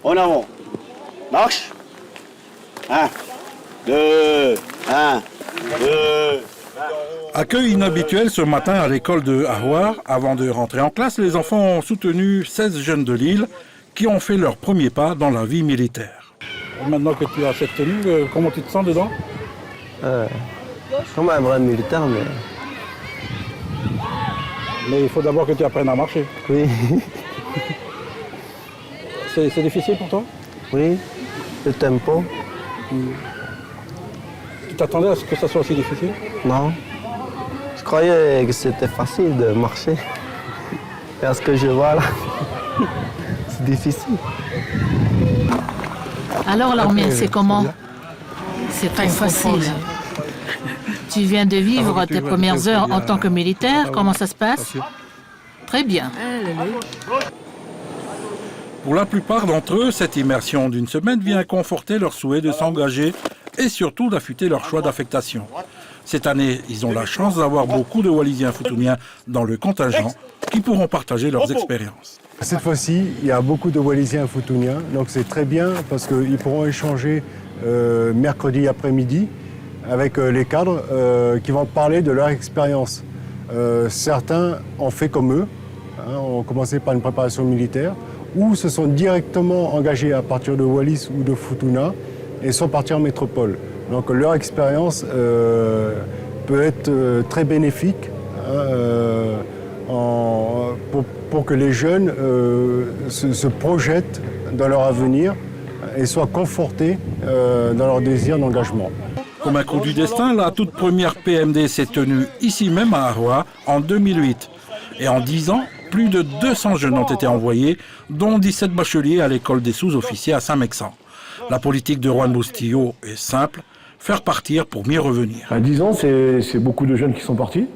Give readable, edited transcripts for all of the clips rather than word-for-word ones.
En avant. Marche. 1, 2, 1, 2. Accueil inhabituel ce matin à l'école de Ahouar. Avant de rentrer en classe, les enfants ont soutenu 16 jeunes de Lille qui ont fait leur premier pas dans la vie militaire. Maintenant que tu as cette tenue, comment tu te sens dedans? Comme un vrai militaire, mais... Mais il faut d'abord que tu apprennes à marcher. Oui, C'est difficile pour toi? oui, le tempo, Tu t'attendais à ce que ça soit aussi difficile? non. Je croyais que c'était facile de marcher. Et à ce que je vois là, c'est difficile. Alors l'armée, c'est comment? C'est très facile. Tu viens de vivre tes premières heures en tant que militaire. Comment ça se passe? Très bien. Pour la plupart d'entre eux, cette immersion d'une semaine vient conforter leur souhait de s'engager et surtout d'affûter leur choix d'affectation. Cette année, ils ont la chance d'avoir beaucoup de Wallisiens Futuniens dans le contingent qui pourront partager leurs expériences. Cette fois-ci, il y a beaucoup de Wallisiens Futuniens, donc c'est très bien parce qu'ils pourront échanger mercredi après-midi avec les cadres qui vont parler de leur expérience. Certains ont fait comme eux, ont commencé par une préparation militaire, ou se sont directement engagés à partir de Wallis ou de Futuna et sont partis en métropole. Donc leur expérience peut être très bénéfique pour que les jeunes se projettent dans leur avenir et soient confortés dans leur désir d'engagement. Comme un coup du destin, la toute première PMD s'est tenue ici même à Ahouar en 2008. Et en 10 ans, plus de 200 jeunes ont été envoyés, dont 17 bacheliers à l'école des sous-officiers à Saint-Mexan. La politique de Juan Bustillo est simple, faire partir pour mieux revenir. À 10 ans, c'est beaucoup de jeunes qui sont partis,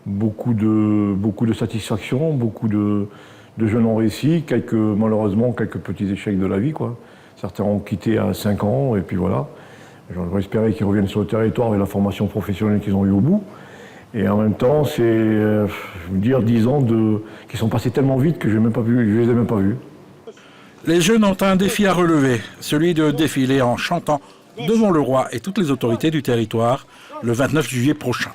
beaucoup de satisfaction, beaucoup de jeunes ont réussi, malheureusement quelques petits échecs de la vie, quoi. Certains ont quitté à 5 ans et puis voilà. J'aurais espéré qu'ils reviennent sur le territoire avec la formation professionnelle qu'ils ont eue au bout. Et en même temps, c'est, je veux dire, 10 ans qui sont passés tellement vite que je ne les ai même pas vus. Les jeunes ont un défi à relever, celui de défiler en chantant devant le roi et toutes les autorités du territoire le 29 juillet prochain.